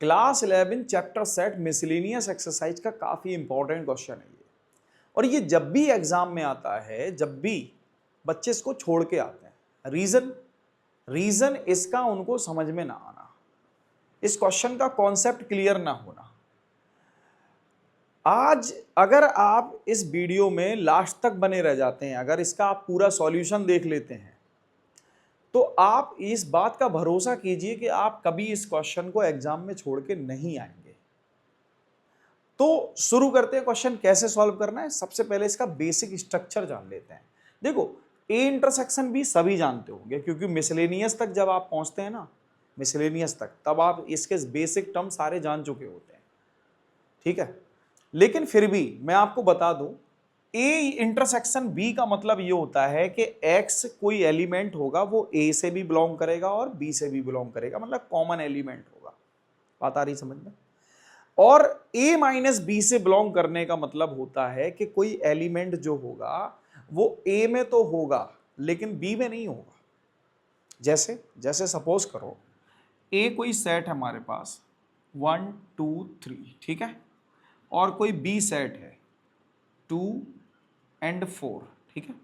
Class 11 chapter set miscellaneous exercise का काफी important question है ये। और ये जब भी एग्जाम में आता है, जब भी बच्चे इसको छोड़ के आते हैं, रीजन इसका उनको समझ में ना आना, इस क्वेश्चन का कॉन्सेप्ट क्लियर ना होना। आज अगर आप इस वीडियो में लास्ट तक बने रह जाते हैं, अगर इसका आप पूरा सॉल्यूशन देख लेते हैं, तो आप इस बात का भरोसा कीजिए कि आप कभी इस क्वेश्चन को एग्जाम में छोड़ के नहीं आएंगे। तो शुरू करते हैं, क्वेश्चन कैसे सॉल्व करना है। सबसे पहले इसका बेसिक स्ट्रक्चर जान लेते हैं। देखो, ए इंटरसेक्शन बी सभी जानते होंगे, क्योंकि मिसलेनियस तक जब आप पहुंचते हैं ना, मिसलेनियस तक, तब आप इसके बेसिक टर्म सारे जान चुके होते हैं, ठीक है। लेकिन फिर भी मैं आपको बता दूं, ए इंटरसेक्शन बी का मतलब ये होता है कि एक्स कोई एलिमेंट होगा, वो ए से भी बिलोंग करेगा और बी से भी बिलोंग करेगा, मतलब कॉमन एलिमेंट होगा। बात आ रही समझ में? और a माइनस बी से बिलोंग करने का मतलब होता है कि कोई एलिमेंट जो होगा वो a में तो होगा लेकिन b में नहीं होगा। जैसे जैसे सपोज करो a कोई सेट है हमारे पास 1 2 3, ठीक है, और कोई b सेट है 2 और 4, ठीक है।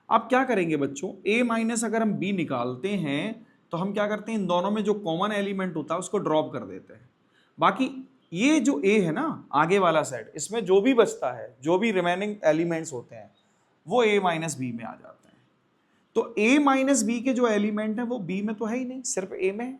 अब क्या करेंगे बच्चों, a माइनस अगर हम b निकालते हैं तो हम क्या करते हैं, इन दोनों में जो कॉमन एलिमेंट होता है उसको ड्रॉप कर देते हैं। बाकी ये जो a है ना, आगे वाला सेट, इसमें जो भी बचता है, जो भी रिमेनिंग एलिमेंट्स होते हैं, वो a माइनस बी में आ जाते हैं। तो a माइनस बी के जो एलिमेंट है वो b में तो है ही नहीं, सिर्फ a में है,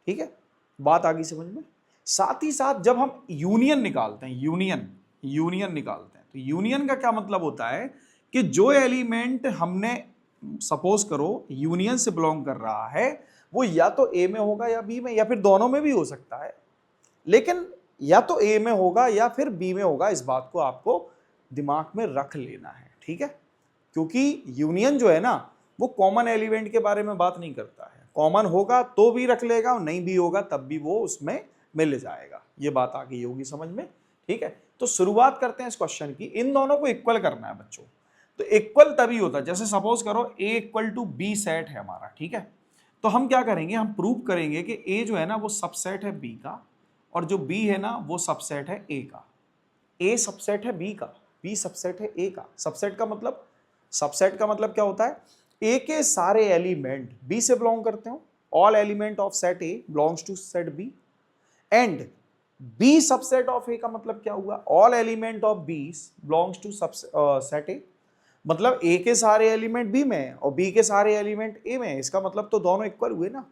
ठीक है। बात आ गई समझ में? साथ ही साथ जब हम यूनियन निकालते हैं, यूनियन निकालते हैं, तो यूनियन का क्या मतलब होता है कि जो एलिमेंट हमने, सपोज करो यूनियन से बिलोंग कर रहा है, वो या तो a में होगा या b में, या फिर दोनों में भी हो सकता है, लेकिन या तो a में होगा या फिर b में होगा। इस बात को आपको दिमाग में रख लेना है, ठीक है। क्योंकि यूनियन जो है ना, वो कॉमन एलिमेंट के बारे में बात नहीं करता है, कॉमन होगा तो भी रख लेगा और नहीं भी होगा तब भी वो उसमें मिल जाएगा। ये बात आ गई होगी समझ में, ठीक है। तो शुरुआत करते हैं इस क्वेश्चन की। इन दोनों को इक्वल करना है बच्चों। तो इक्वल तभी होता है, जैसे सपोज करो a equal to b set है हमारा, ठीक है। तो हम क्या करेंगे, हम प्रूव करेंगे कि a जो है ना वो सबसेट है b का, और जो b है ना वो सबसेट है a का। a सबसेट है b का, b सबसेट है a का। सबसेट का मतलब क्या होता है, a के सारे एलिमेंट b से बिलोंग करते हो। All element of set a belongs to set b, and b subset of a का मतलब क्या हुआ, all element of b belongs to set a। मतलब a के सारे एलिमेंट b में और b के सारे एलिमेंट a में। इसका मतलब तो दोनों इक्वल हुए ना,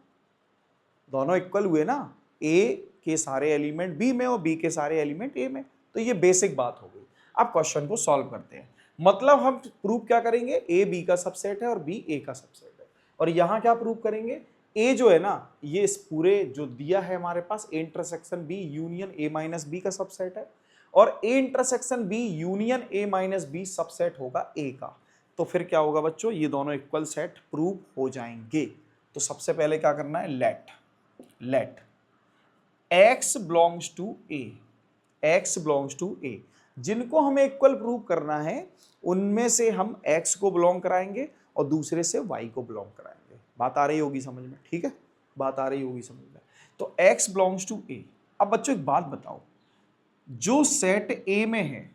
दोनों इक्वल हुए ना, a के सारे एलिमेंट b में और b के सारे एलिमेंट a में। तो ये बेसिक बात हो गई। अब क्वेश्चन को सॉल्व करते हैं। मतलब हम प्रूव क्या करेंगे, a b का सबसेट है और b a का सबसेट है। और यहां क्या प्रूव करेंगे, a जो है ना, ये इस पूरे जो दिया है हमारे पास, a intersection b union a minus b का सबसेट है, और a intersection b union a minus b subset होगा a का। तो फिर क्या होगा बच्चों, ये दोनों इक्वल सेट प्रूव हो जाएंगे। तो सबसे पहले क्या करना है, let x belongs to a, x belongs to a। जिनको हमें इक्वल प्रूव करना है उनमें से हम x को बिलोंग कराएंगे और दूसरे से y को बिलोंग कराएंगे। बात आ रही होगी समझ में, ठीक है, बात आ रही होगी समझ में। तो x बिलोंग्स टू a। अब बच्चों एक बात बताओ, जो सेट a में है,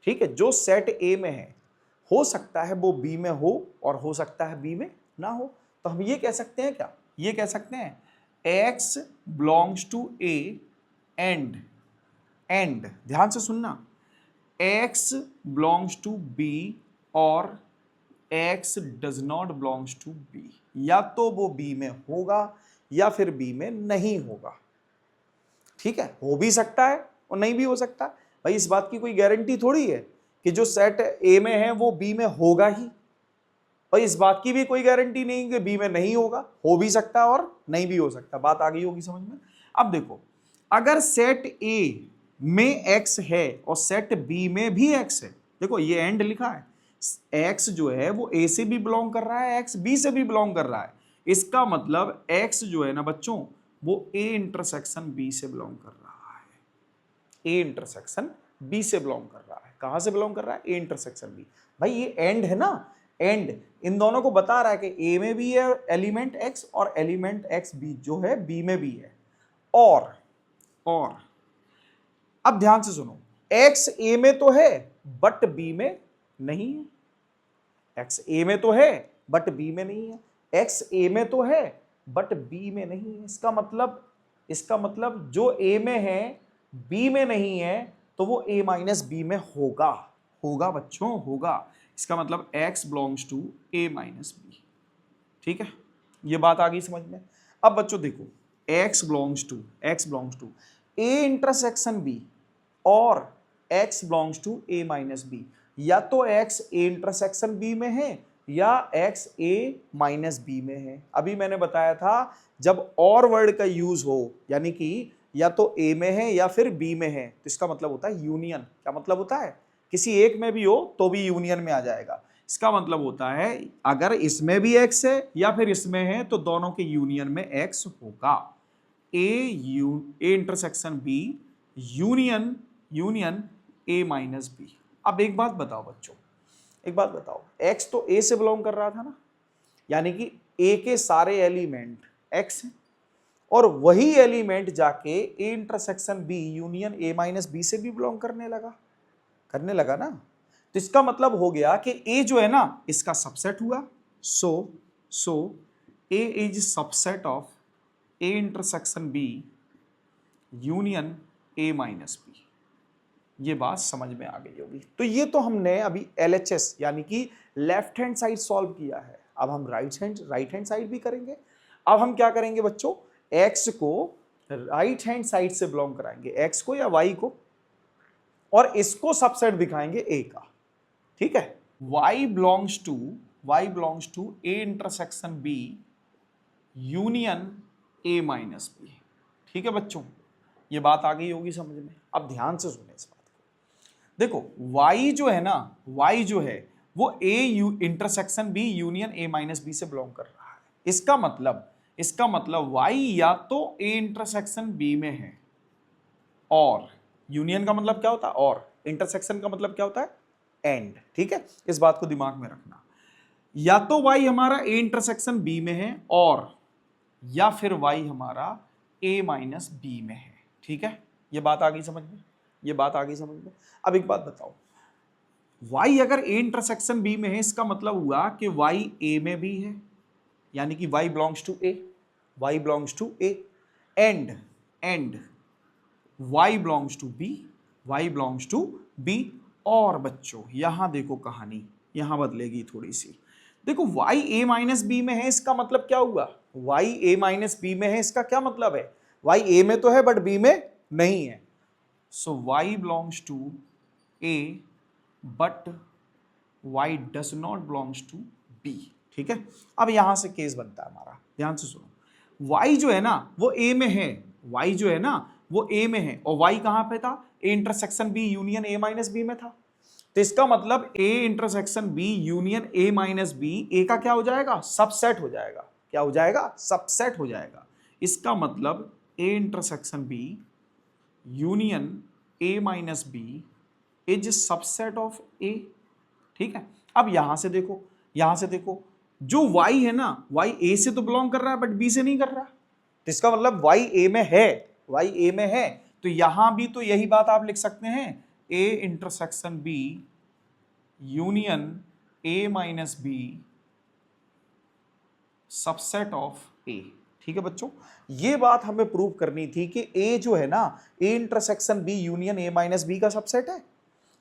ठीक है, जो सेट a में है, हो सकता है वो b में हो और हो सकता है b में ना हो। तो हम ये कह सकते हैं क्या, ये कह सकते हैं x belongs to a and ध्यान से सुनना, x बिलोंग्स टू b और x does not belongs to b। या तो वो b में होगा या फिर b में नहीं होगा, ठीक है। हो भी सकता है और नहीं भी हो सकता। भाई इस बात की कोई गारंटी थोड़ी है कि जो सेट a में है वो b में होगा ही, और इस बात की भी कोई गारंटी नहीं कि b में नहीं होगा। हो भी सकता है और नहीं भी हो सकता। बात आ गई होगी समझ में। अब देखो, अगर सेट a में x है और सेट b में भी x है, देखो ये एंड लिखा है, x जो है वो a से भी बिलोंग कर रहा है, x b से भी बिलोंग कर रहा है। इसका मतलब x जो है ना बच्चों, वो a इंटरसेक्शन b से बिलोंग कर रहा है, a इंटरसेक्शन b से बिलोंग कर रहा है। कहां से बिलोंग कर रहा है, a इंटरसेक्शन b। भाई ये एंड है ना, एंड इन दोनों को बता रहा है कि a में भी है एलिमेंट x और एलिमेंट x b जो है b में भी है। और अब ध्यान से सुनो, x a में तो है बट b में नहीं है। x a में तो है बट b में नहीं है। x a में तो है बट b में नहीं है। इसका मतलब जो a में है b में नहीं है तो वो a माइनस b में होगा बच्चों, होगा। इसका मतलब x belongs to a minus b। ठीक है, ये बात आ गई समझ में। अब बच्चों देखो, x belongs to a intersection b और x belongs to a minus b। या तो x a इंटरसेक्शन b में है या x a माइनस b में है। अभी मैंने बताया था जब और वर्ड का यूज हो, यानी कि या तो a में है या फिर b में है, तो इसका मतलब होता है यूनियन। क्या मतलब होता है? किसी एक में भी हो तो भी यूनियन में आ जाएगा। इसका मतलब होता है अगर इसमें भी x है या फिर इसमें है तो दोनों के यूनियन में x होगा। a intersection b union a minus b। अब एक बात बताओ बच्चों, x तो a से बिलोंग कर रहा था ना, यानी कि a के सारे एलिमेंट x हैं, और वही एलिमेंट जाके a intersection b union a minus b से भी बिलोंग करने लगा ना। तो इसका मतलब हो गया कि a जो है ना इसका सबसेट हुआ। सो a is subset of a intersection b union a minus b। ये बात समझ में आ गई होगी। तो ये तो हमने अभी LHS यानी कि लेफ्ट हैंड साइड सॉल्व किया है। अब हम राइट हैंड साइड भी करेंगे। अब हम क्या करेंगे बच्चों, x को राइट हैंड साइड से बिलोंग कराएंगे, x को या y को, और इसको सबसेट दिखाएंगे a का। ठीक है, y belongs to a intersection b union a minus b। ठीक है बच्चों, ये बात आ गई होगी समझ में। अब ध्यान से सुने इस बात को। देखो y जो है वो a intersection b union a minus b से बिलोंग कर रहा है। इसका मतलब y या तो a इंटरसेक्शन b में है, और यूनियन का मतलब क्या होता है, और इंटरसेक्शन का मतलब क्या होता है, एंड। ठीक है, इस बात को दिमाग में रखना। या तो y हमारा a इंटरसेक्शन b में है, और या फिर y हमारा a माइनस b में है। ठीक है, ये बात आ गई समझ में। अब एक बात बताओ, y अगर a इंटरसेक्शन b में है, इसका मतलब हुआ कि y a में भी है, यानी कि y belongs to a, and y belongs to b। और बच्चों यहां देखो कहानी यहां बदलेगी थोड़ी सी। देखो y a माइनस b में है, इसका मतलब क्या हुआ, y a माइनस b में है, इसका क्या मतलब है, y a में तो है बट b में नहीं है। So y belongs to a but y does not belongs to b। ठीक है, अब यहां से केस बनता है हमारा, ध्यान से सुनो। y जो है ना वो a में है, और y कहां पे था, a intersection b union a minus b में था। तो इसका मतलब a intersection b union a minus b a का क्या हो जाएगा, सबसेट हो जाएगा। क्या हो जाएगा, सबसेट हो जाएगा। इसका मतलब a intersection b union a minus b is subset of a। ठीक है, अब यहां से देखो जो y है ना, y a से तो बिलोंग कर रहा है बट b से नहीं कर रहा। तो इसका मतलब y a में है, तो यहां भी तो यही बात आप लिख सकते हैं, a intersection b union a minus b subset of a। ठीक है बच्चों, ये बात हमें प्रूव करनी थी कि a जो है ना, a intersection b union a minus b का सबसेट है,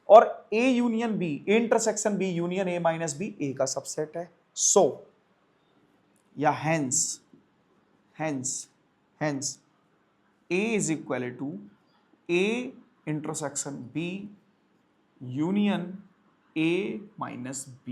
और a union b, a intersection b union a minus b a का सबसेट है। सो या hence a is equal to a intersection b union a minus b,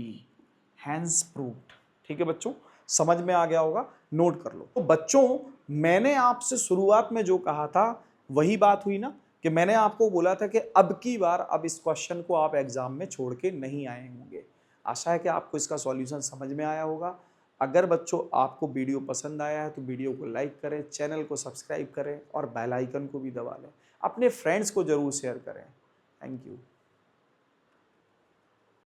hence proved. ठीक है बच्चों, समझ में आ गया होगा, नोट कर लो। तो बच्चों मैंने आपसे शुरुआत में जो कहा था वही बात हुई ना, कि मैंने आपको बोला था कि अब की बार अब इस क्वेश्चन को आप एग्जाम में छोड़ के नहीं आए होंगे। आशा है कि आपको इसका सॉल्यूशन समझ में आया होगा। अगर बच्चों आपको वीडियो पसंद आया है तो वीडियो को लाइक करें, चैनल को सब्सक्राइब करें और बेल आइकन को भी दबा लें। अपने फ्रेंड्स को जरूर शेयर करें। Thank you.